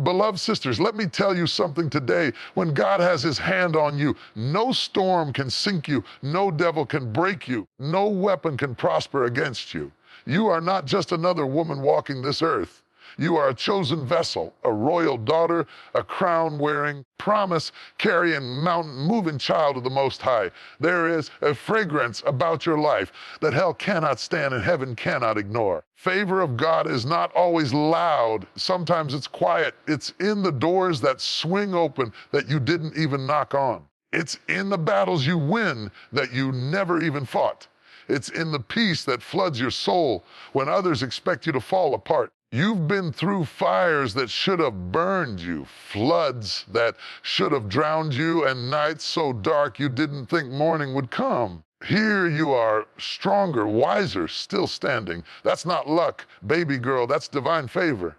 Beloved sisters, let me tell you something today. When God has his hand on you, no storm can sink you, no devil can break you, no weapon can prosper against you. You are not just another woman walking this earth. You are a chosen vessel, a royal daughter, a crown-wearing, promise-carrying, mountain-moving child of the Most High. There is a fragrance about your life that hell cannot stand and heaven cannot ignore. Favor of God is not always loud. Sometimes it's quiet. It's in the doors that swing open that you didn't even knock on. It's in the battles you win that you never even fought. It's in the peace that floods your soul when others expect you to fall apart. You've been through fires that should have burned you, floods that should have drowned you, and nights so dark you didn't think morning would come. Here you are, stronger, wiser, still standing. That's not luck, baby girl, that's divine favor.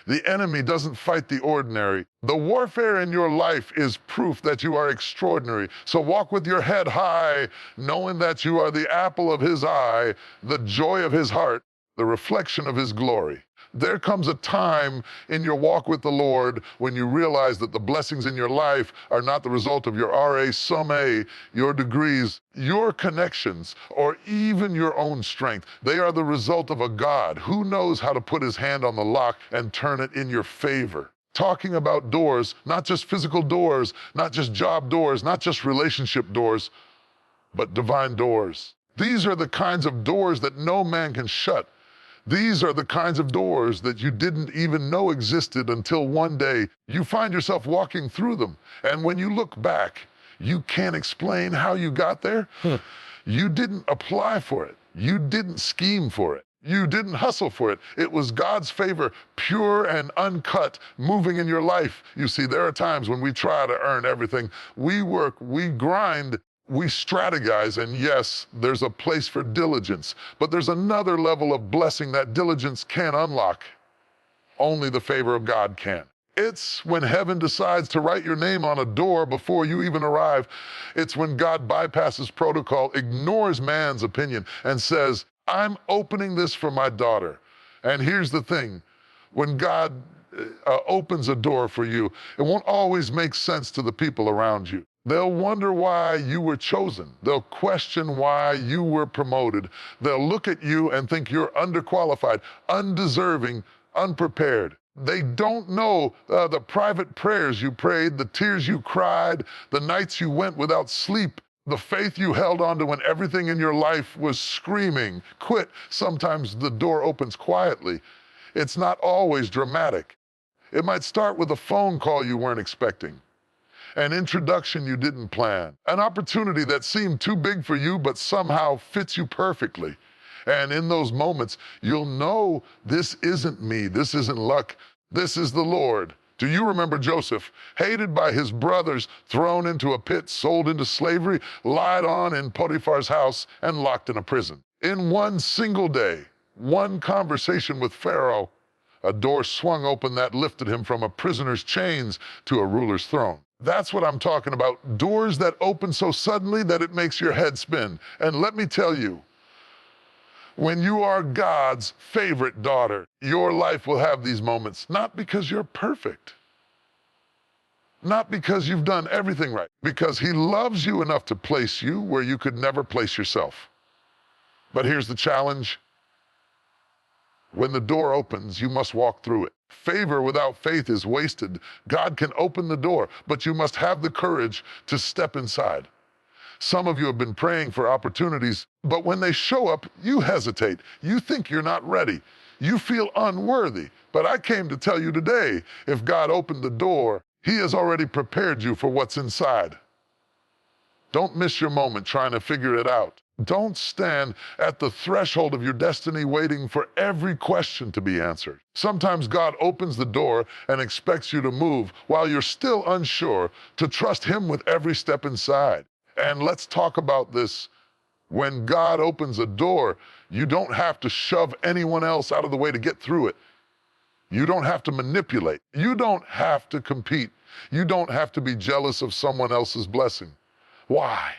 The enemy doesn't fight the ordinary. The warfare in your life is proof that you are extraordinary. So walk with your head high, knowing that you are the apple of his eye, the joy of his heart, the reflection of his glory. There comes a time in your walk with the Lord when you realize that the blessings in your life are not the result of your RA, Sum A, your degrees, your connections, or even your own strength. They are the result of a God who knows how to put his hand on the lock and turn it in your favor. Talking about doors, not just physical doors, not just job doors, not just relationship doors, but divine doors. These are the kinds of doors that no man can shut. These are the kinds of doors that you didn't even know existed until one day you find yourself walking through them. And when you look back, you can't explain how you got there. You didn't apply for it. You didn't scheme for it. You didn't hustle for it. It was God's favor, pure and uncut, moving in your life. You see, there are times when we try to earn everything. We work, we grind, we strategize, and yes, there's a place for diligence, but there's another level of blessing that diligence can't unlock. Only the favor of God can. It's when heaven decides to write your name on a door before you even arrive. It's when God bypasses protocol, ignores man's opinion, and says, I'm opening this for my daughter. And here's the thing, when God opens a door for you, it won't always make sense to the people around you. They'll wonder why you were chosen. They'll question why you were promoted. They'll look at you and think you're underqualified, undeserving, unprepared. They don't know the private prayers you prayed, the tears you cried, the nights you went without sleep, the faith you held on to when everything in your life was screaming, quit. Sometimes the door opens quietly. It's not always dramatic. It might start with a phone call you weren't expecting, an introduction you didn't plan, an opportunity that seemed too big for you but somehow fits you perfectly. And in those moments, you'll know this isn't me, this isn't luck, this is the Lord. Do you remember Joseph, hated by his brothers, thrown into a pit, sold into slavery, lied on in Potiphar's house, and locked in a prison? In one single day, one conversation with Pharaoh, a door swung open that lifted him from a prisoner's chains to a ruler's throne. That's what I'm talking about. Doors that open so suddenly that it makes your head spin. And let me tell you, when you are God's favorite daughter, your life will have these moments, not because you're perfect, not because you've done everything right, because he loves you enough to place you where you could never place yourself. But here's the challenge. When the door opens, you must walk through it. Favor without faith is wasted. God can open the door, but you must have the courage to step inside. Some of you have been praying for opportunities, but when they show up, you hesitate. You think you're not ready. You feel unworthy. But I came to tell you today, if God opened the door, he has already prepared you for what's inside. Don't miss your moment trying to figure it out. Don't stand at the threshold of your destiny waiting for every question to be answered. Sometimes God opens the door and expects you to move while you're still unsure, to trust him with every step inside. And let's talk about this. When God opens a door, you don't have to shove anyone else out of the way to get through it. You don't have to manipulate. You don't have to compete. You don't have to be jealous of someone else's blessing. Why?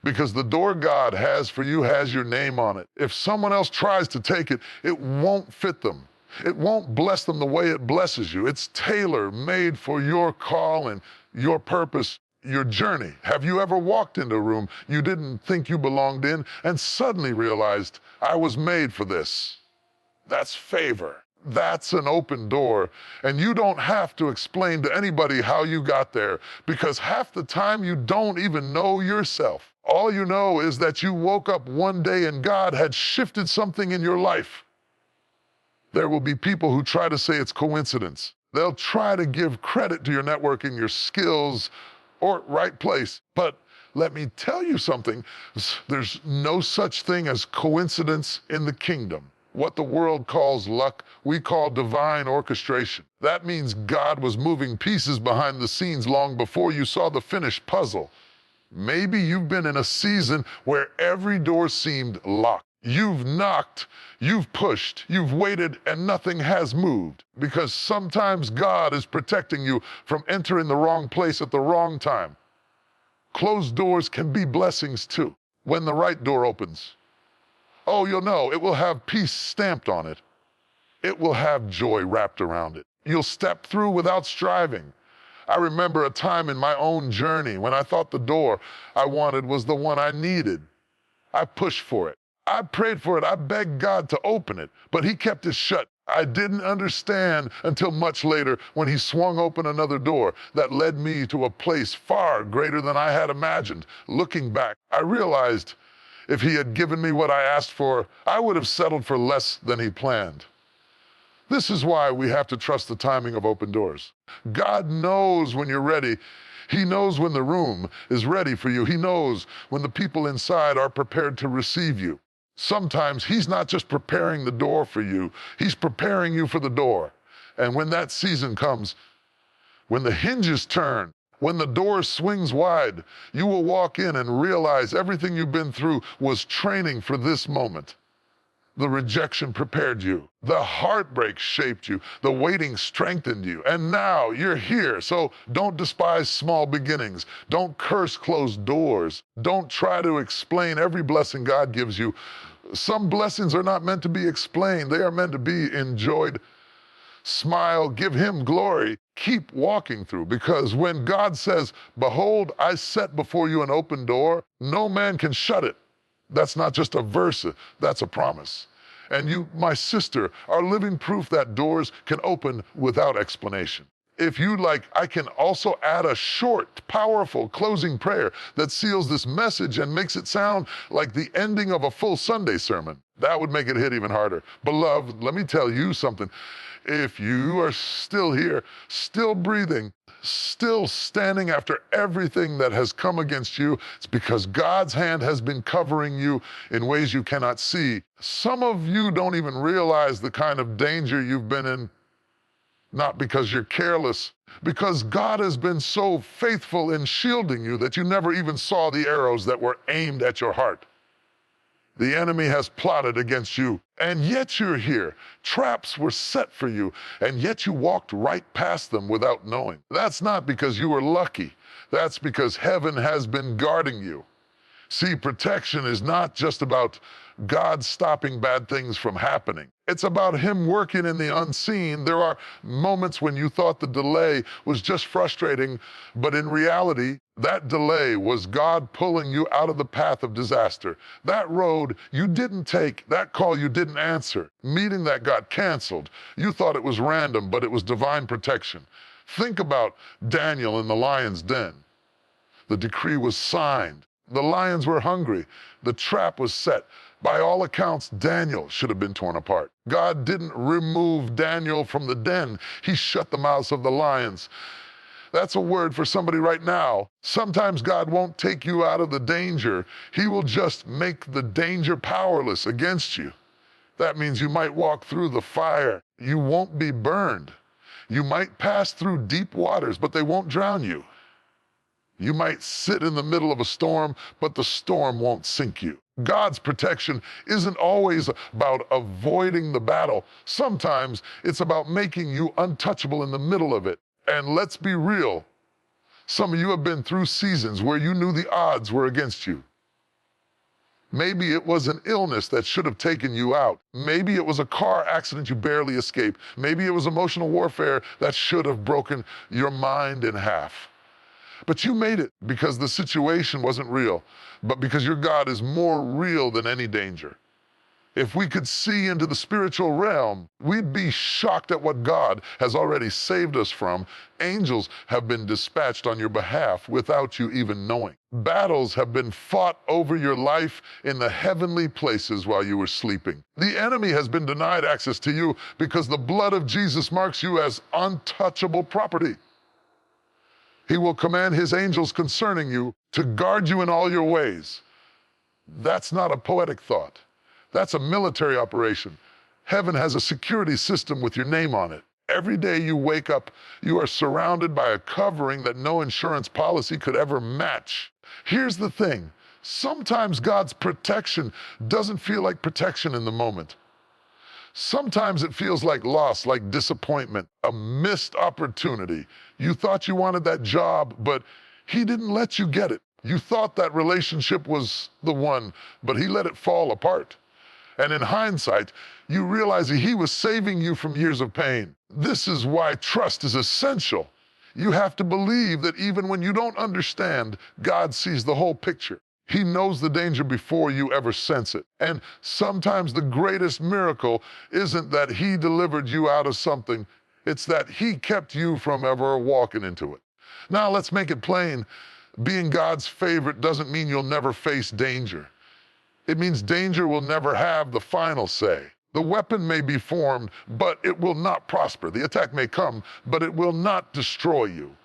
Because the door God has for you has your name on it. If someone else tries to take it, it won't fit them. It won't bless them the way it blesses you. It's tailor-made for your call and your purpose, your journey. Have you ever walked into a room you didn't think you belonged in and suddenly realized, I was made for this? That's favor. That's an open door. And you don't have to explain to anybody how you got there, because half the time you don't even know yourself. All you know is that you woke up one day and God had shifted something in your life. There will be people who try to say it's coincidence. They'll try to give credit to your networking, your skills, or right place. But let me tell you something. There's no such thing as coincidence in the kingdom. What the world calls luck, we call divine orchestration. That means God was moving pieces behind the scenes long before you saw the finished puzzle. Maybe you've been in a season where every door seemed locked. You've knocked, you've pushed, you've waited, and nothing has moved. Because sometimes God is protecting you from entering the wrong place at the wrong time. Closed doors can be blessings too. When the right door opens, oh, you'll know, it will have peace stamped on it. It will have joy wrapped around it. You'll step through without striving. I remember a time in my own journey when I thought the door I wanted was the one I needed. I pushed for it. I prayed for it. I begged God to open it, but He kept it shut. I didn't understand until much later when He swung open another door that led me to a place far greater than I had imagined. Looking back, I realized if He had given me what I asked for, I would have settled for less than He planned. This is why we have to trust the timing of open doors. God knows when you're ready. He knows when the room is ready for you. He knows when the people inside are prepared to receive you. Sometimes He's not just preparing the door for you, He's preparing you for the door. And when that season comes, when the hinges turn, when the door swings wide, you will walk in and realize everything you've been through was training for this moment. The rejection prepared you. The heartbreak shaped you. The waiting strengthened you. And now you're here. So don't despise small beginnings. Don't curse closed doors. Don't try to explain every blessing God gives you. Some blessings are not meant to be explained. They are meant to be enjoyed. Smile, give Him glory. Keep walking through, because when God says, behold, I set before you an open door, no man can shut it. That's not just a verse, that's a promise. And you, my sister, are living proof that doors can open without explanation. If you'd like, I can also add a short, powerful closing prayer that seals this message and makes it sound like the ending of a full Sunday sermon. That would make it hit even harder. Beloved, let me tell you something. If you are still here, still breathing, still standing after everything that has come against you, it's because God's hand has been covering you in ways you cannot see. Some of you don't even realize the kind of danger you've been in, not because you're careless, because God has been so faithful in shielding you that you never even saw the arrows that were aimed at your heart. The enemy has plotted against you, and yet you're here. Traps were set for you, and yet you walked right past them without knowing. That's not because you were lucky. That's because heaven has been guarding you. See, protection is not just about God stopping bad things from happening. It's about Him working in the unseen. There are moments when you thought the delay was just frustrating, but in reality, that delay was God pulling you out of the path of disaster. That road you didn't take, that call you didn't answer, meeting that got canceled. You thought it was random, but it was divine protection. Think about Daniel in the lion's den. The decree was signed. The lions were hungry. The trap was set. By all accounts, Daniel should have been torn apart. God didn't remove Daniel from the den. He shut the mouths of the lions. That's a word for somebody right now. Sometimes God won't take you out of the danger. He will just make the danger powerless against you. That means you might walk through the fire. You won't be burned. You might pass through deep waters, but they won't drown you. You might sit in the middle of a storm, but the storm won't sink you. God's protection isn't always about avoiding the battle. Sometimes it's about making you untouchable in the middle of it. And let's be real. Some of you have been through seasons where you knew the odds were against you. Maybe it was an illness that should have taken you out. Maybe it was a car accident you barely escaped. Maybe it was emotional warfare that should have broken your mind in half. But you made it because the situation wasn't real, but because your God is more real than any danger. If we could see into the spiritual realm, we'd be shocked at what God has already saved us from. Angels have been dispatched on your behalf without you even knowing. Battles have been fought over your life in the heavenly places while you were sleeping. The enemy has been denied access to you because the blood of Jesus marks you as untouchable property. He will command his angels concerning you to guard you in all your ways. That's not a poetic thought. That's a military operation. Heaven has a security system with your name on it. Every day you wake up, you are surrounded by a covering that no insurance policy could ever match. Here's the thing. Sometimes God's protection doesn't feel like protection in the moment. Sometimes it feels like loss, like disappointment, a missed opportunity. You thought you wanted that job, but he didn't let you get it. You thought that relationship was the one, but he let it fall apart. And in hindsight, you realize he was saving you from years of pain. This is why trust is essential. You have to believe that even when you don't understand, God sees the whole picture. He knows the danger before you ever sense it. And sometimes the greatest miracle isn't that he delivered you out of something, it's that he kept you from ever walking into it. Now let's make it plain. Being God's favorite doesn't mean you'll never face danger. It means danger will never have the final say. The weapon may be formed, but it will not prosper. The attack may come, but it will not destroy you.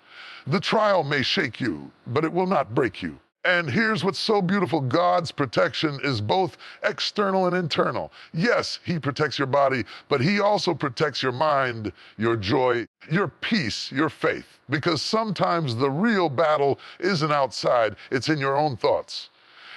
The trial may shake you, but it will not break you. And here's what's so beautiful. God's protection is both external and internal. Yes, he protects your body, but he also protects your mind, your joy, your peace, your faith. Because sometimes the real battle isn't outside, it's in your own thoughts.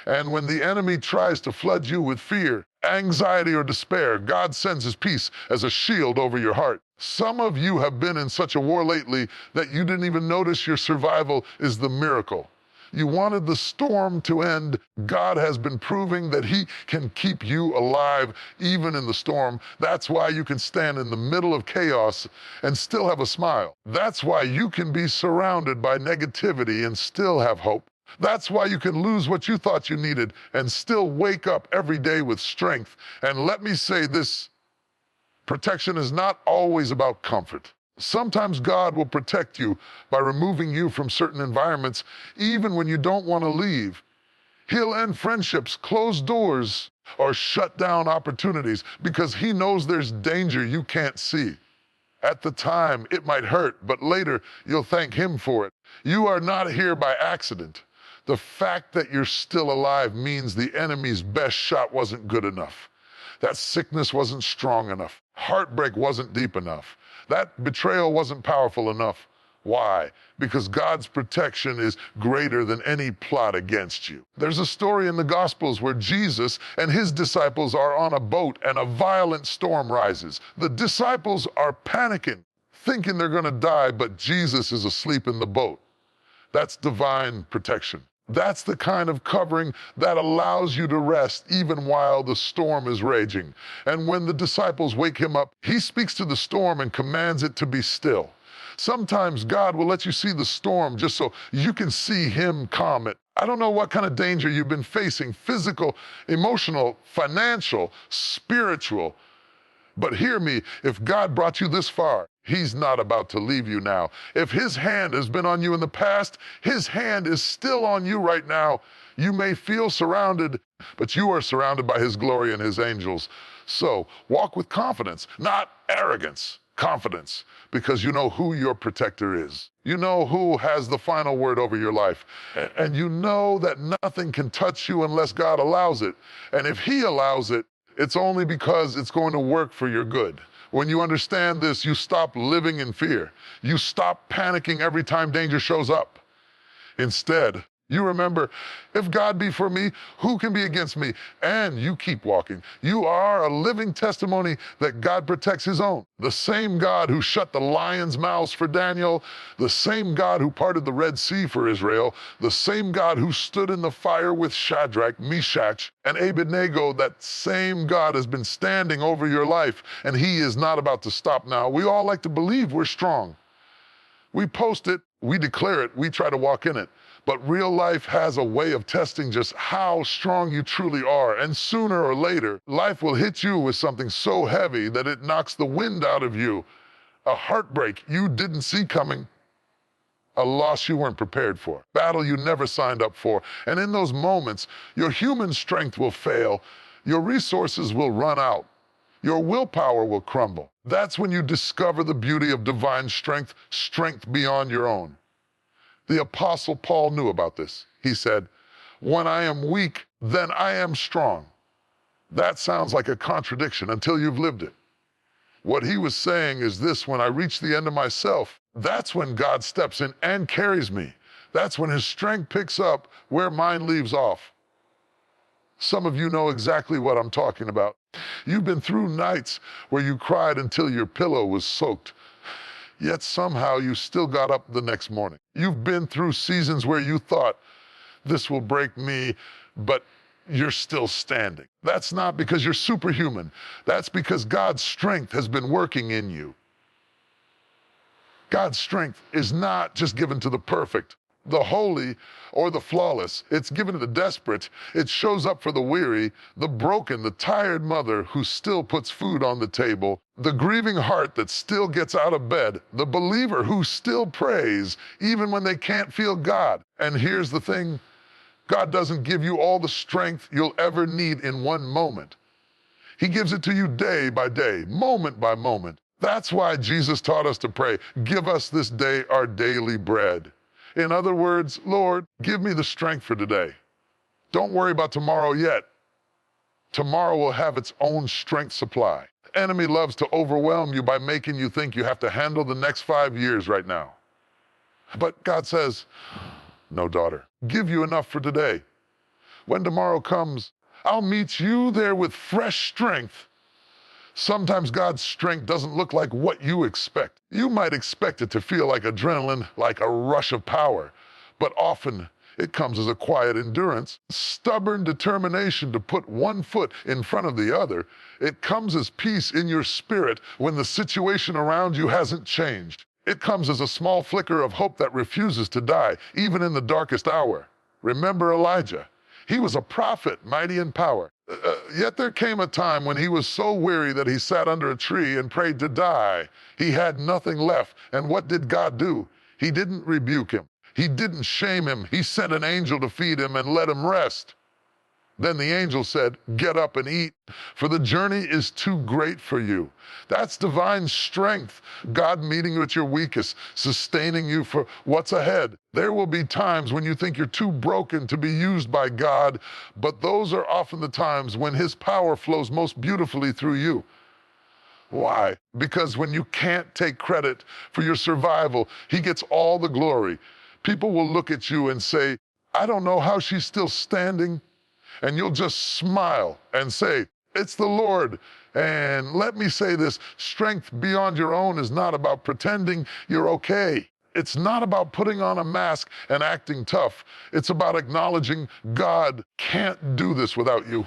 And when the enemy tries to flood you with fear, anxiety, or despair, God sends his peace as a shield over your heart. Some of you have been in such a war lately that you didn't even notice your survival is the miracle. You wanted the storm to end. God has been proving that he can keep you alive even in the storm. That's why you can stand in the middle of chaos and still have a smile. That's why you can be surrounded by negativity and still have hope. That's why you can lose what you thought you needed and still wake up every day with strength. And let me say this, protection is not always about comfort. Sometimes God will protect you by removing you from certain environments, even when you don't want to leave. He'll end friendships, close doors, or shut down opportunities because he knows there's danger you can't see. At the time, it might hurt, but later you'll thank him for it. You are not here by accident. The fact that you're still alive means the enemy's best shot wasn't good enough. That sickness wasn't strong enough. Heartbreak wasn't deep enough. That betrayal wasn't powerful enough. Why? Because God's protection is greater than any plot against you. There's a story in the Gospels where Jesus and his disciples are on a boat and a violent storm rises. The disciples are panicking, thinking they're going to die, but Jesus is asleep in the boat. That's divine protection. That's the kind of covering that allows you to rest even while the storm is raging. And when the disciples wake him up, he speaks to the storm and commands it to be still. Sometimes God will let you see the storm just so you can see him calm it. I don't know what kind of danger you've been facing, physical, emotional, financial, spiritual. But hear me, if God brought you this far, he's not about to leave you now. If his hand has been on you in the past, his hand is still on you right now. You may feel surrounded, but you are surrounded by his glory and his angels. So walk with confidence, not arrogance, confidence, because you know who your protector is. You know who has the final word over your life. And you know that nothing can touch you unless God allows it. And if he allows it, it's only because it's going to work for your good. When you understand this, you stop living in fear. You stop panicking every time danger shows up. Instead, You remember, if God be for me, who can be against me? And you keep walking. You are a living testimony that God protects his own. The same God who shut the lions' mouths for Daniel, the same God who parted the Red Sea for Israel, the same God who stood in the fire with Shadrach, Meshach, and Abednego, that same God has been standing over your life, and he is not about to stop now. We all like to believe we're strong. We post it, we declare it, we try to walk in it. But real life has a way of testing just how strong you truly are. And sooner or later, life will hit you with something so heavy that it knocks the wind out of you. A heartbreak you didn't see coming. A loss you weren't prepared for. Battle you never signed up for. And in those moments, your human strength will fail. Your resources will run out. Your willpower will crumble. That's when you discover the beauty of divine strength, strength beyond your own. The Apostle Paul knew about this. He said, "When I am weak, then I am strong." That sounds like a contradiction until you've lived it. What he was saying is this: when I reach the end of myself, that's when God steps in and carries me. That's when his strength picks up where mine leaves off. Some of you know exactly what I'm talking about. You've been through nights where you cried until your pillow was soaked, yet somehow you still got up the next morning. You've been through seasons where you thought, this will break me, but you're still standing. That's not because you're superhuman. That's because God's strength has been working in you. God's strength is not just given to the perfect, the holy, or the flawless. It's given to the desperate. It shows up for the weary, the broken, the tired mother who still puts food on the table, the grieving heart that still gets out of bed, the believer who still prays even when they can't feel God. And here's the thing: God doesn't give you all the strength you'll ever need in one moment. He gives it to you day by day, moment by moment. That's why Jesus taught us to pray, "Give us this day our daily bread." In other words, Lord, give me the strength for today. Don't worry about tomorrow yet. Tomorrow will have its own strength supply. The enemy loves to overwhelm you by making you think you have to handle the next 5 years right now. But God says, no, daughter, give you enough for today. When tomorrow comes, I'll meet you there with fresh strength. Sometimes God's strength doesn't look like what you expect. You might expect it to feel like adrenaline, like a rush of power, but often it comes as a quiet endurance, stubborn determination to put one foot in front of the other. It comes as peace in your spirit when the situation around you hasn't changed. It comes as a small flicker of hope that refuses to die, even in the darkest hour. Remember Elijah? He was a prophet, mighty in power. Yet there came a time when he was so weary that he sat under a tree and prayed to die. He had nothing left. And what did God do? He didn't rebuke him. He didn't shame him. He sent an angel to feed him and let him rest. Then the angel said, "Get up and eat, for the journey is too great for you." That's divine strength. God meeting you at your weakest, sustaining you for what's ahead. There will be times when you think you're too broken to be used by God, but those are often the times when his power flows most beautifully through you. Why? Because when you can't take credit for your survival, he gets all the glory. People will look at you and say, "I don't know how she's still standing." And you'll just smile and say, "It's the Lord." And let me say this: strength beyond your own is not about pretending you're okay. It's not about putting on a mask and acting tough. It's about acknowledging God can't do this without you.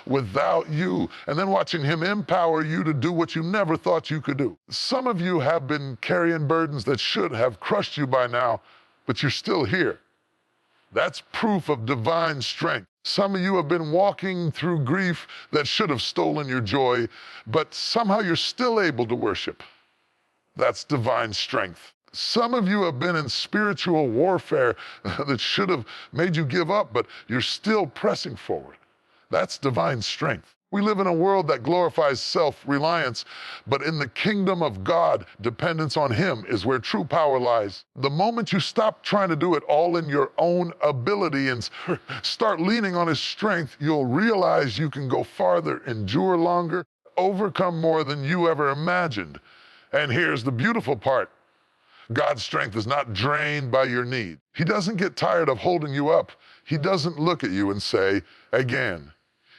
Without you, and then watching him empower you to do what you never thought you could do. Some of you have been carrying burdens that should have crushed you by now, but you're still here. That's proof of divine strength. Some of you have been walking through grief that should have stolen your joy, but somehow you're still able to worship. That's divine strength. Some of you have been in spiritual warfare that should have made you give up, but you're still pressing forward. That's divine strength. We live in a world that glorifies self-reliance, but in the kingdom of God, dependence on him is where true power lies. The moment you stop trying to do it all in your own ability and start leaning on his strength, you'll realize you can go farther, endure longer, overcome more than you ever imagined. And here's the beautiful part: God's strength is not drained by your need. He doesn't get tired of holding you up. He doesn't look at you and say, again,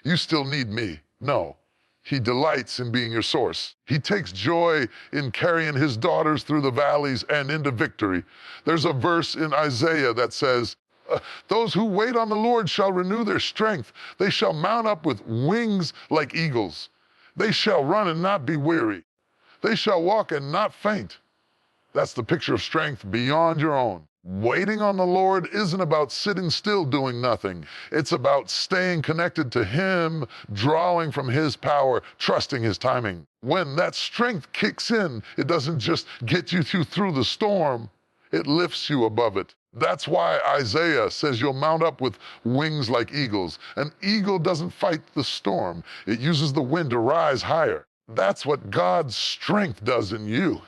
you still need me. No. He delights in being your source. He takes joy in carrying his daughters through the valleys and into victory. There's a verse in Isaiah that says, those who wait on the Lord shall renew their strength. They shall mount up with wings like eagles. They shall run and not be weary. They shall walk and not faint. That's the picture of strength beyond your own. Waiting on the Lord isn't about sitting still doing nothing. It's about staying connected to Him, drawing from His power, trusting His timing. When that strength kicks in, it doesn't just get you through the storm, it lifts you above it. That's why Isaiah says you'll mount up with wings like eagles. An eagle doesn't fight the storm. It uses the wind to rise higher. That's what God's strength does in you.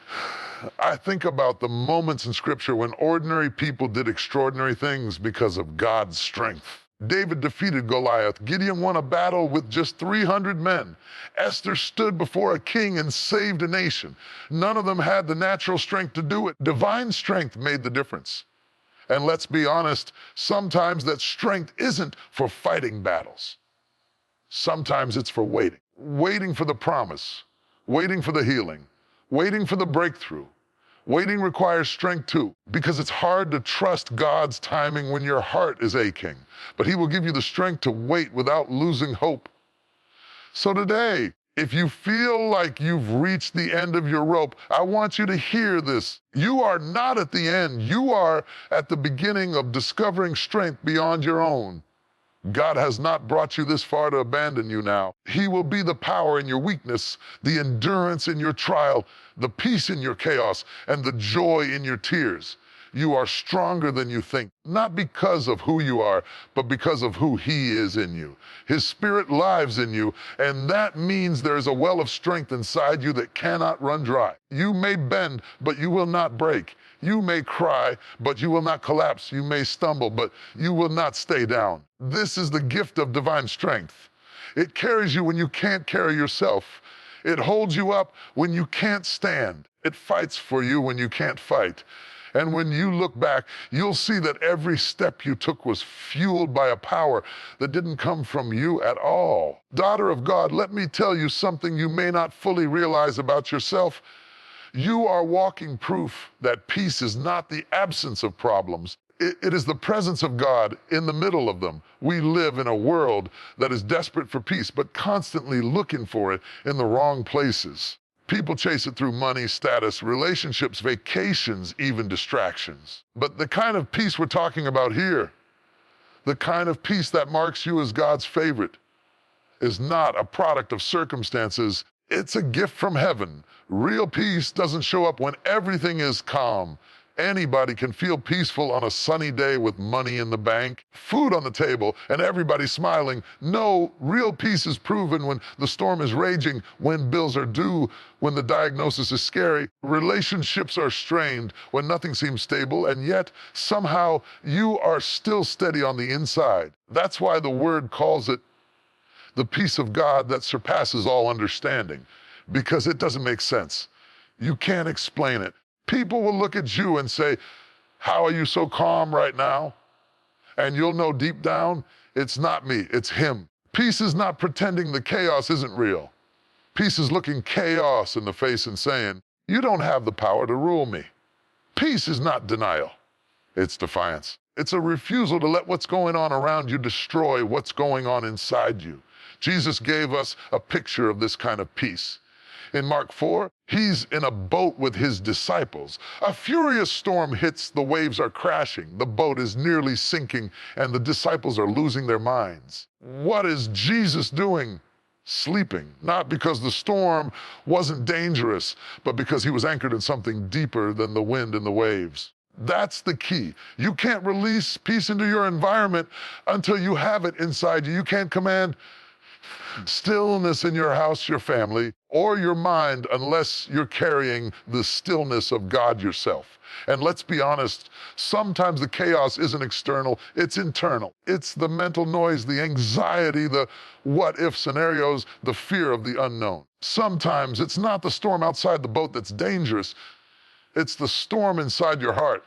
I think about the moments in Scripture when ordinary people did extraordinary things because of God's strength. David defeated Goliath. Gideon won a battle with just 300 men. Esther stood before a king and saved a nation. None of them had the natural strength to do it. Divine strength made the difference. And let's be honest, sometimes that strength isn't for fighting battles. Sometimes it's for waiting. Waiting for the promise, waiting for the healing, waiting for the breakthrough. Waiting requires strength too, because it's hard to trust God's timing when your heart is aching. But He will give you the strength to wait without losing hope. So today, if you feel like you've reached the end of your rope, I want you to hear this. You are not at the end. You are at the beginning of discovering strength beyond your own. God has not brought you this far to abandon you now. He will be the power in your weakness, the endurance in your trial, the peace in your chaos, and the joy in your tears. You are stronger than you think, not because of who you are, but because of who He is in you. His Spirit lives in you, and that means there's a well of strength inside you that cannot run dry. You may bend, but you will not break. You may cry, but you will not collapse. You may stumble, but you will not stay down. This is the gift of divine strength. It carries you when you can't carry yourself. It holds you up when you can't stand. It fights for you when you can't fight. And when you look back, you'll see that every step you took was fueled by a power that didn't come from you at all. Daughter of God, let me tell you something you may not fully realize about yourself. You are walking proof that peace is not the absence of problems. It is the presence of God in the middle of them. We live in a world that is desperate for peace, but constantly looking for it in the wrong places. People chase it through money, status, relationships, vacations, even distractions. But the kind of peace we're talking about here, the kind of peace that marks you as God's favorite, is not a product of circumstances. It's a gift from heaven. Real peace doesn't show up when everything is calm. Anybody can feel peaceful on a sunny day with money in the bank, food on the table, and everybody smiling. No, real peace is proven when the storm is raging, when bills are due, when the diagnosis is scary, relationships are strained, when nothing seems stable, and yet somehow you are still steady on the inside. That's why the Word calls it the peace of God that surpasses all understanding, because it doesn't make sense. You can't explain it. People will look at you and say, how are you so calm right now? And you'll know deep down, it's not me, it's Him. Peace is not pretending the chaos isn't real. Peace is looking chaos in the face and saying, you don't have the power to rule me. Peace is not denial, it's defiance. It's a refusal to let what's going on around you destroy what's going on inside you. Jesus gave us a picture of this kind of peace. In Mark 4, He's in a boat with His disciples. A furious storm hits, the waves are crashing, the boat is nearly sinking, and the disciples are losing their minds. What is Jesus doing? Sleeping. Not because the storm wasn't dangerous, but because He was anchored in something deeper than the wind and the waves. That's the key. You can't release peace into your environment until you have it inside you. You can't command stillness in your house, your family, or your mind unless you're carrying the stillness of God yourself. And let's be honest, sometimes the chaos isn't external, it's internal. It's the mental noise, the anxiety, the what-if scenarios, the fear of the unknown. Sometimes it's not the storm outside the boat that's dangerous. It's the storm inside your heart.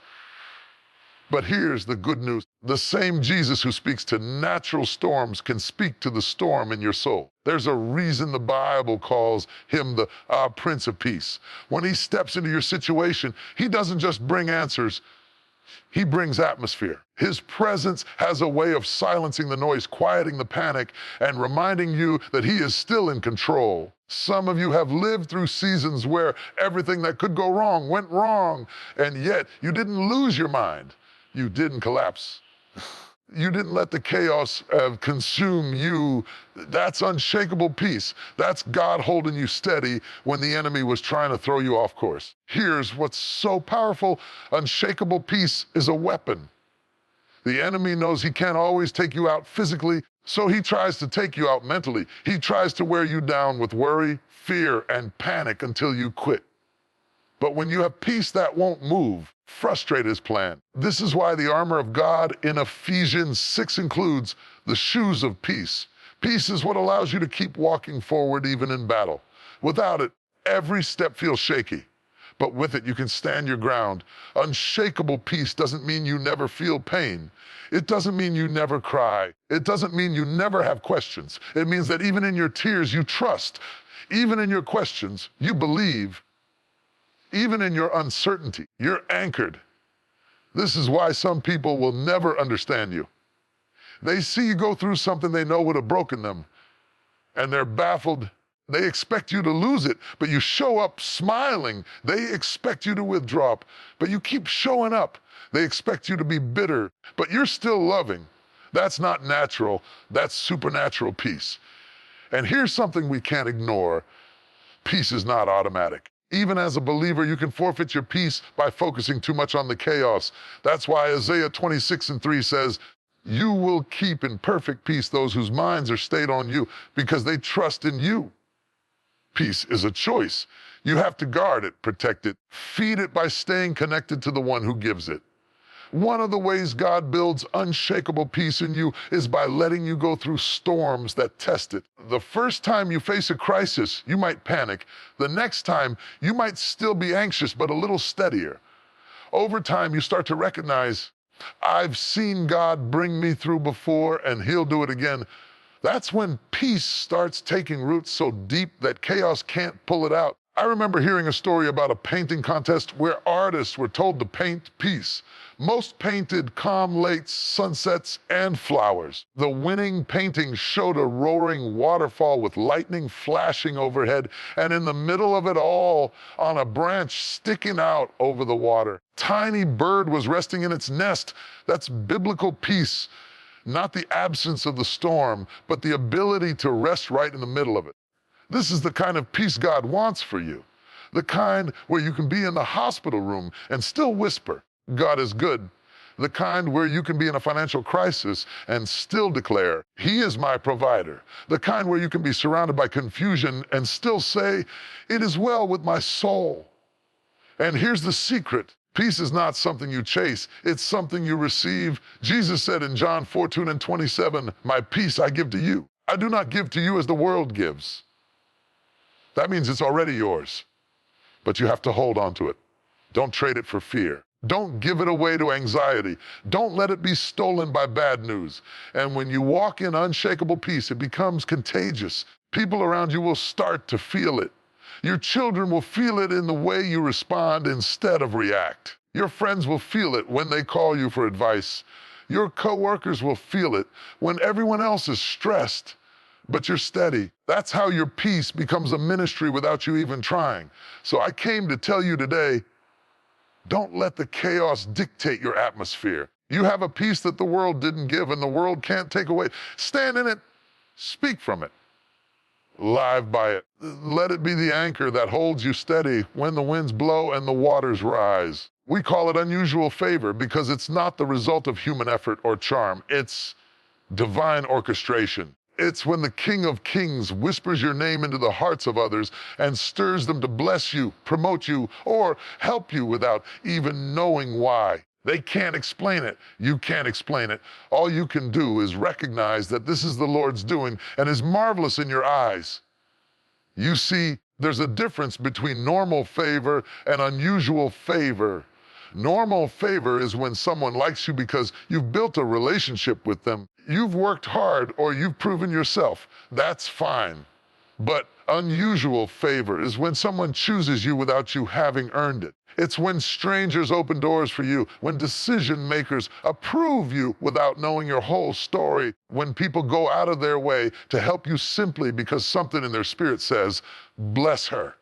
But here's the good news. The same Jesus who speaks to natural storms can speak to the storm in your soul. There's a reason the Bible calls him the Prince of Peace. When he steps into your situation, he doesn't just bring answers, he brings atmosphere. His presence has a way of silencing the noise, quieting the panic, and reminding you that he is still in control. Some of you have lived through seasons where everything that could go wrong went wrong, and yet you didn't lose your mind. You didn't collapse. You didn't let the chaos consume you. That's unshakable peace. That's God holding you steady when the enemy was trying to throw you off course. Here's what's so powerful. Unshakable peace is a weapon. The enemy knows he can't always take you out physically, so he tries to take you out mentally. He tries to wear you down with worry, fear, and panic until you quit. But when you have peace that won't move, frustrate his plan. This is why the armor of God in Ephesians 6 includes the shoes of peace. Peace is what allows you to keep walking forward even in battle. Without it, every step feels shaky. But with it, you can stand your ground. Unshakable peace doesn't mean you never feel pain. It doesn't mean you never cry. It doesn't mean you never have questions. It means that even in your tears, you trust. Even in your questions, you believe. Even in your uncertainty, you're anchored. This is why some people will never understand you. They see you go through something they know would have broken them, and they're baffled. They expect you to lose it, but you show up smiling. They expect you to withdraw, but you keep showing up. They expect you to be bitter, but you're still loving. That's not natural. That's supernatural peace. And here's something we can't ignore. Peace is not automatic. Even as a believer, you can forfeit your peace by focusing too much on the chaos. That's why Isaiah 26:3 says, "You will keep in perfect peace those whose minds are stayed on you because they trust in you." Peace is a choice. You have to guard it, protect it, feed it by staying connected to the one who gives it. One of the ways God builds unshakable peace in you is by letting you go through storms that test it. The first time you face a crisis, you might panic. The next time, you might still be anxious, but a little steadier. Over time, you start to recognize, I've seen God bring me through before, and he'll do it again. That's when peace starts taking root so deep that chaos can't pull it out. I remember hearing a story about a painting contest where artists were told to paint peace. Most painted calm lakes, sunsets, and flowers. The winning painting showed a roaring waterfall with lightning flashing overhead, and in the middle of it all, on a branch sticking out over the water, tiny bird was resting in its nest. That's biblical peace. Not the absence of the storm, but the ability to rest right in the middle of it. This is the kind of peace God wants for you. The kind where you can be in the hospital room and still whisper, God is good. The kind where you can be in a financial crisis and still declare, He is my provider. The kind where you can be surrounded by confusion and still say, it is well with my soul. And here's the secret. Peace is not something you chase. It's something you receive. Jesus said in John 14:27, my peace I give to you. I do not give to you as the world gives. That means it's already yours, but you have to hold on to it. Don't trade it for fear. Don't give it away to anxiety. Don't let it be stolen by bad news. And when you walk in unshakable peace, it becomes contagious. People around you will start to feel it. Your children will feel it in the way you respond instead of react. Your friends will feel it when they call you for advice. Your coworkers will feel it when everyone else is stressed, but you're steady. That's how your peace becomes a ministry without you even trying. So I came to tell you today, don't let the chaos dictate your atmosphere. You have a peace that the world didn't give and the world can't take away. Stand in it, speak from it, live by it. Let it be the anchor that holds you steady when the winds blow and the waters rise. We call it unusual favor because it's not the result of human effort or charm. It's divine orchestration. It's when the King of Kings whispers your name into the hearts of others and stirs them to bless you, promote you, or help you without even knowing why. They can't explain it. You can't explain it. All you can do is recognize that this is the Lord's doing and is marvelous in your eyes. You see, There's a difference between normal favor and unusual favor. Normal favor is when someone likes you because you've built a relationship with them. You've worked hard or you've proven yourself. That's fine. But unusual favor is when someone chooses you without you having earned it. It's when strangers open doors for you, when decision makers approve you without knowing your whole story, when people go out of their way to help you simply because something in their spirit says, bless her.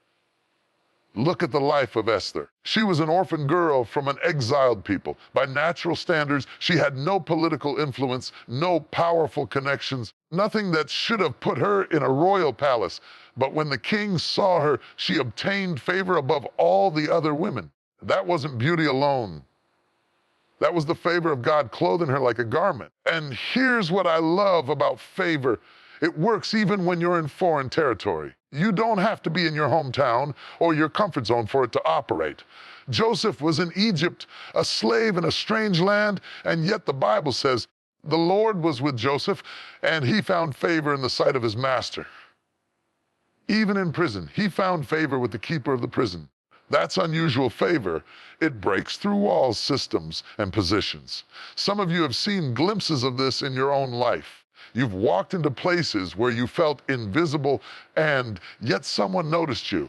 Look at the life of Esther. She was an orphan girl from an exiled people. By natural standards, she had no political influence, no powerful connections, nothing that should have put her in a royal palace. But when the king saw her, she obtained favor above all the other women. That wasn't beauty alone. That was the favor of God clothing her like a garment. And here's what I love about favor. It works even when you're in foreign territory. You don't have to be in your hometown or your comfort zone for it to operate. Joseph was in Egypt, a slave in a strange land, and yet the Bible says the Lord was with Joseph and he found favor in the sight of his master. Even in prison, he found favor with the keeper of the prison. That's unusual favor. It breaks through walls, systems, and positions. Some of you have seen glimpses of this in your own life. You've walked into places where you felt invisible and yet someone noticed you.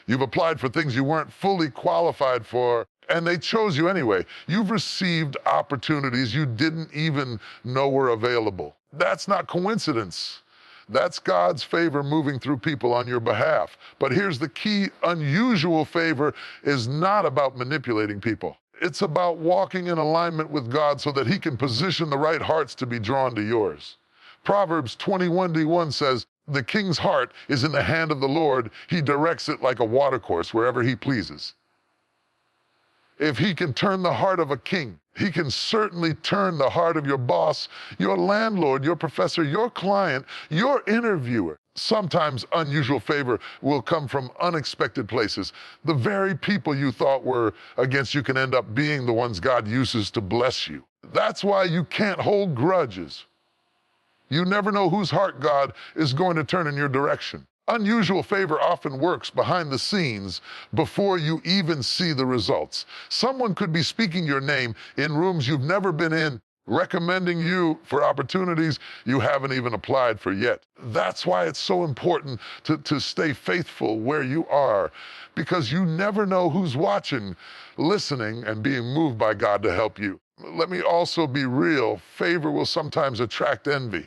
You've applied for things you weren't fully qualified for and they chose you anyway. You've received opportunities you didn't even know were available. That's not coincidence. That's God's favor moving through people on your behalf. But here's the key: unusual favor is not about manipulating people. It's about walking in alignment with God so that he can position the right hearts to be drawn to yours. Proverbs 21:1 says, the king's heart is in the hand of the Lord. He directs it like a watercourse wherever he pleases. If he can turn the heart of a king, he can certainly turn the heart of your boss, your landlord, your professor, your client, your interviewer. Sometimes unusual favor will come from unexpected places. The very people you thought were against you can end up being the ones God uses to bless you. That's why you can't hold grudges. You never know whose heart God is going to turn in your direction. Unusual favor often works behind the scenes before you even see the results. Someone could be speaking your name in rooms you've never been in, recommending you for opportunities you haven't even applied for yet. That's why it's so important to stay faithful where you are, because you never know who's watching, listening, and being moved by God to help you. Let me also be real. Favor will sometimes attract envy.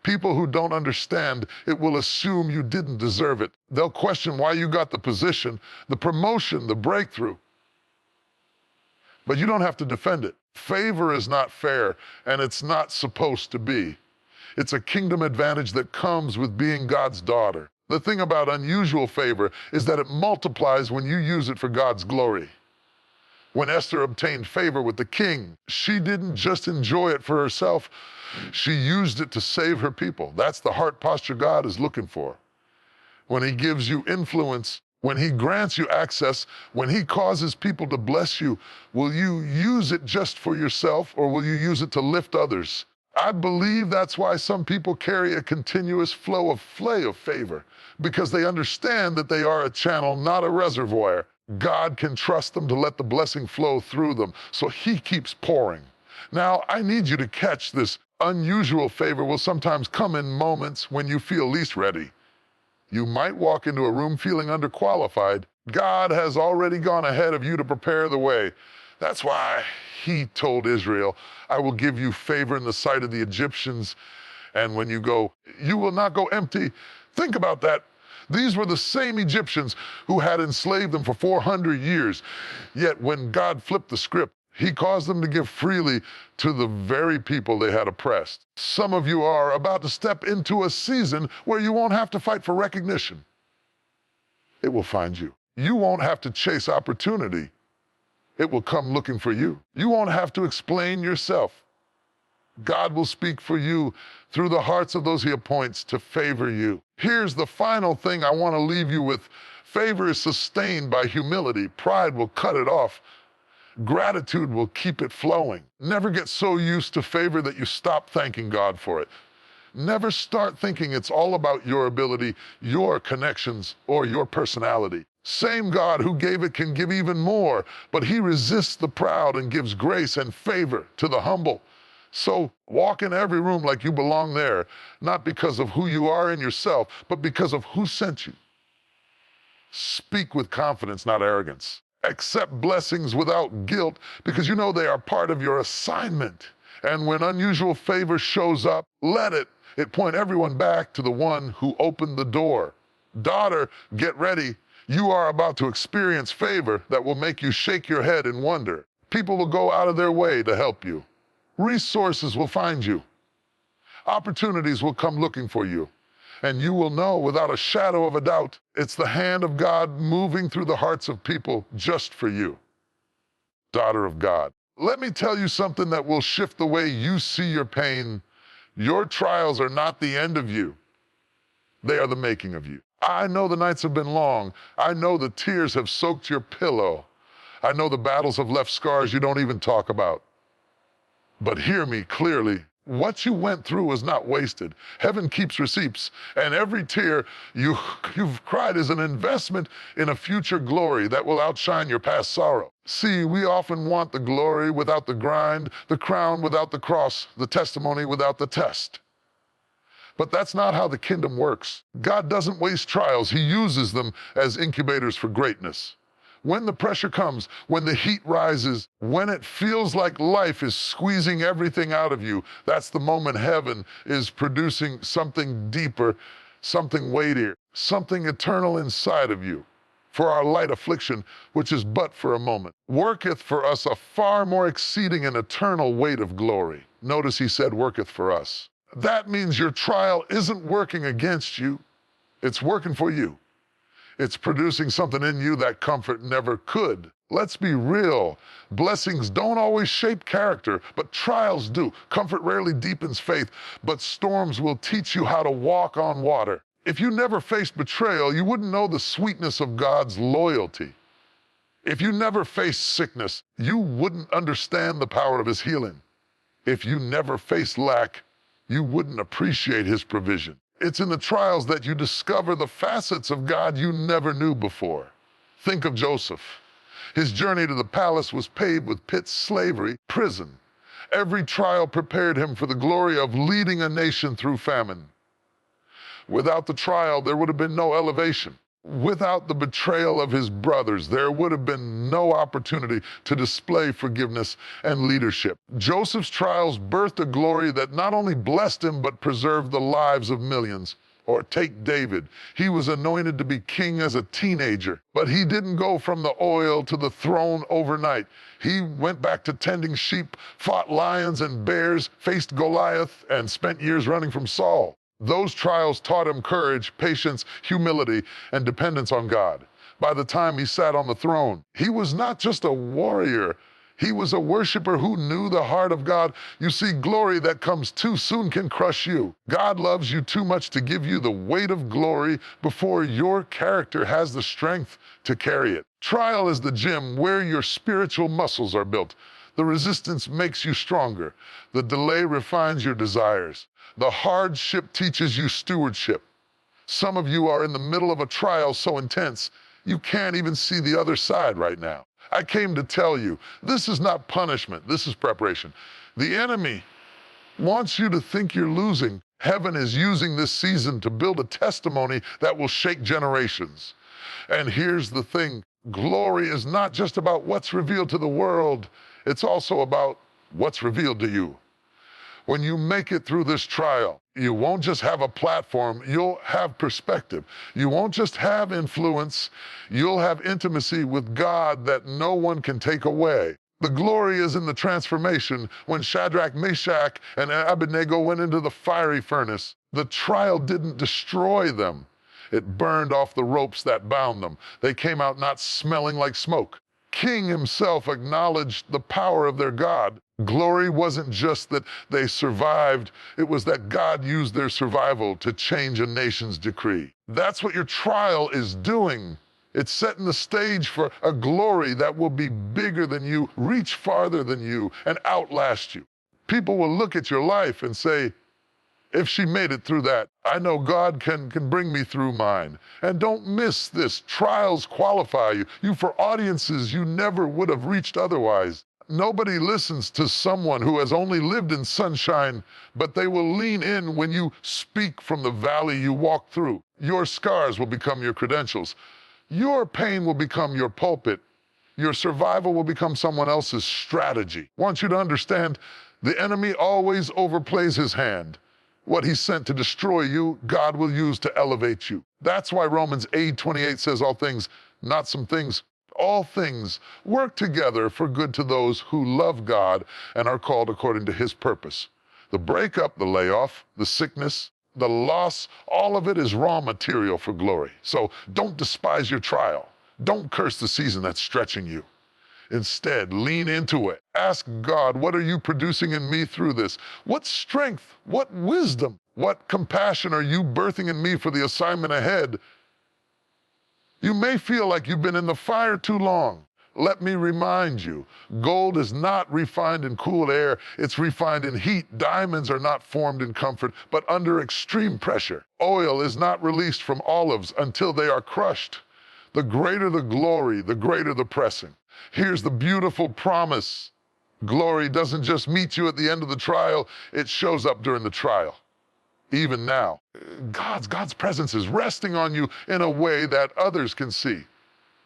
People who don't understand it will assume you didn't deserve it. They'll question why you got the position, the promotion, the breakthrough. But you don't have to defend it. Favor is not fair, and it's not supposed to be. It's a kingdom advantage that comes with being God's daughter. The thing about unusual favor is that it multiplies when you use it for God's glory. When Esther obtained favor with the king, she didn't just enjoy it for herself. She used it to save her people. That's the heart posture God is looking for. When he gives you influence, when he grants you access, when he causes people to bless you, will you use it just for yourself, or will you use it to lift others? I believe that's why some people carry a continuous flow of favor, because they understand that they are a channel, not a reservoir. God can trust them to let the blessing flow through them, so he keeps pouring. Now, I need you to catch this. Unusual favor will sometimes come in moments when you feel least ready. You might walk into a room feeling underqualified. God has already gone ahead of you to prepare the way. That's why he told Israel, I will give you favor in the sight of the Egyptians, and when you go, you will not go empty. Think about that. These were the same Egyptians who had enslaved them for 400 years. Yet when God flipped the script, he caused them to give freely to the very people they had oppressed. Some of you are about to step into a season where you won't have to fight for recognition. It will find you. You won't have to chase opportunity. It will come looking for you. You won't have to explain yourself. God will speak for you through the hearts of those he appoints to favor you. Here's the final thing I want to leave you with. Favor is sustained by humility. Pride will cut it off. Gratitude will keep it flowing. Never get so used to favor that you stop thanking God for it. Never start thinking it's all about your ability, your connections, or your personality. Same God who gave it can give even more, but he resists the proud and gives grace and favor to the humble. So walk in every room like you belong there, not because of who you are in yourself, but because of who sent you. Speak with confidence, not arrogance. Accept blessings without guilt because you know they are part of your assignment. And when unusual favor shows up, let it point everyone back to the one who opened the door. Daughter, get ready. You are about to experience favor that will make you shake your head in wonder. People will go out of their way to help you. Resources will find you. Opportunities will come looking for you. And you will know without a shadow of a doubt, it's the hand of God moving through the hearts of people just for you. Daughter of God, let me tell you something that will shift the way you see your pain. Your trials are not the end of you. They are the making of you. I know the nights have been long. I know the tears have soaked your pillow. I know the battles have left scars you don't even talk about. But hear me clearly. What you went through was not wasted. Heaven keeps receipts, and every tear you've cried is an investment in a future glory that will outshine your past sorrow. See, we often want the glory without the grind, the crown without the cross, the testimony without the test. But that's not how the kingdom works. God doesn't waste trials. He uses them as incubators for greatness. When the pressure comes, when the heat rises, when it feels like life is squeezing everything out of you, that's the moment heaven is producing something deeper, something weightier, something eternal inside of you. For our light affliction, which is but for a moment, worketh for us a far more exceeding and eternal weight of glory. Notice he said, worketh for us. That means your trial isn't working against you, it's working for you. It's producing something in you that comfort never could. Let's be real. Blessings don't always shape character, but trials do. Comfort rarely deepens faith, but storms will teach you how to walk on water. If you never faced betrayal, you wouldn't know the sweetness of God's loyalty. If you never faced sickness, you wouldn't understand the power of his healing. If you never faced lack, you wouldn't appreciate his provision. It's in the trials that you discover the facets of God you never knew before. Think of Joseph. His journey to the palace was paved with pits, slavery, prison. Every trial prepared him for the glory of leading a nation through famine. Without the trial, there would have been no elevation. Without the betrayal of his brothers, there would have been no opportunity to display forgiveness and leadership. Joseph's trials birthed a glory that not only blessed him, but preserved the lives of millions. Or take David. He was anointed to be king as a teenager, but he didn't go from the oil to the throne overnight. He went back to tending sheep, fought lions and bears, faced Goliath, and spent years running from Saul. Those trials taught him courage, patience, humility, and dependence on God. By the time he sat on the throne, he was not just a warrior, he was a worshiper who knew the heart of God. You see, glory that comes too soon can crush you. God loves you too much to give you the weight of glory before your character has the strength to carry it. Trial is the gym where your spiritual muscles are built. The resistance makes you stronger. The delay refines your desires. The hardship teaches you stewardship. Some of you are in the middle of a trial so intense, you can't even see the other side right now. I came to tell you, this is not punishment, this is preparation. The enemy wants you to think you're losing. Heaven is using this season to build a testimony that will shake generations. And here's the thing, glory is not just about what's revealed to the world, it's also about what's revealed to you. When you make it through this trial, you won't just have a platform, you'll have perspective. You won't just have influence, you'll have intimacy with God that no one can take away. The glory is in the transformation. When Shadrach, Meshach, and Abednego went into the fiery furnace, the trial didn't destroy them. It burned off the ropes that bound them. They came out not smelling like smoke. King himself acknowledged the power of their God. Glory wasn't just that they survived, it was that God used their survival to change a nation's decree. That's what your trial is doing. It's setting the stage for a glory that will be bigger than you, reach farther than you, and outlast you. People will look at your life and say, If she made it through that, I know God can bring me through mine. And don't miss this. Trials qualify you for audiences you never would have reached otherwise. Nobody listens to someone who has only lived in sunshine, but they will lean in when you speak from the valley you walk through. Your scars will become your credentials. Your pain will become your pulpit. Your survival will become someone else's strategy. I want you to understand, the enemy always overplays his hand. What he sent to destroy you, God will use to elevate you. That's why Romans 8:28 says all things, not some things, all things work together for good to those who love God and are called according to his purpose. The breakup, the layoff, the sickness, the loss, all of it is raw material for glory. So don't despise your trial. Don't curse the season that's stretching you. Instead, lean into it. Ask God, what are you producing in me through this? What strength, what wisdom, what compassion are you birthing in me for the assignment ahead? You may feel like you've been in the fire too long. Let me remind you, gold is not refined in cool air, it's refined in heat. Diamonds are not formed in comfort, but under extreme pressure. Oil is not released from olives until they are crushed. The greater the glory, the greater the pressing. Here's the beautiful promise. Glory doesn't just meet you at the end of the trial, it shows up during the trial. Even now, God's presence is resting on you in a way that others can see.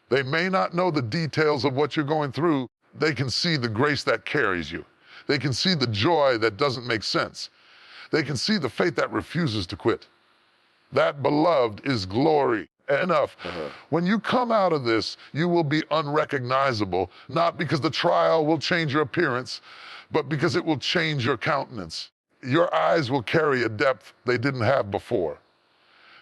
They may not know the details of what you're going through. They can see the grace that carries you. They can see the joy that doesn't make sense. They can see the faith that refuses to quit. That, beloved, is glory. Enough. When you come out of this, you will be unrecognizable, not because the trial will change your appearance, but because it will change your countenance. Your eyes will carry a depth they didn't have before.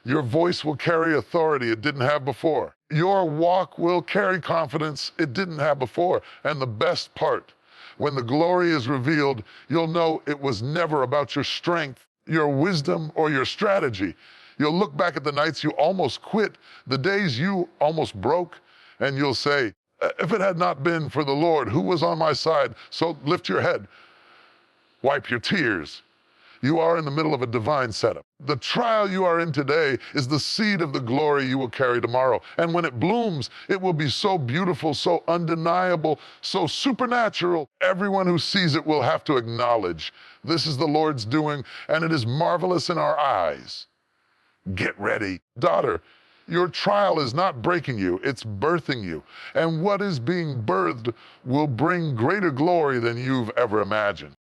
Your voice will carry authority it didn't have before. Your walk will carry confidence it didn't have before. And the best part, when the glory is revealed, you'll know it was never about your strength, your wisdom, or your strategy. You'll look back at the nights you almost quit, the days you almost broke, and you'll say, if it had not been for the Lord who was on my side, so lift your head, wipe your tears. You are in the middle of a divine setup. The trial you are in today is the seed of the glory you will carry tomorrow. And when it blooms, it will be so beautiful, so undeniable, so supernatural. Everyone who sees it will have to acknowledge, this is the Lord's doing, and it is marvelous in our eyes. Get ready. Daughter, your trial is not breaking you, it's birthing you. And what is being birthed will bring greater glory than you've ever imagined.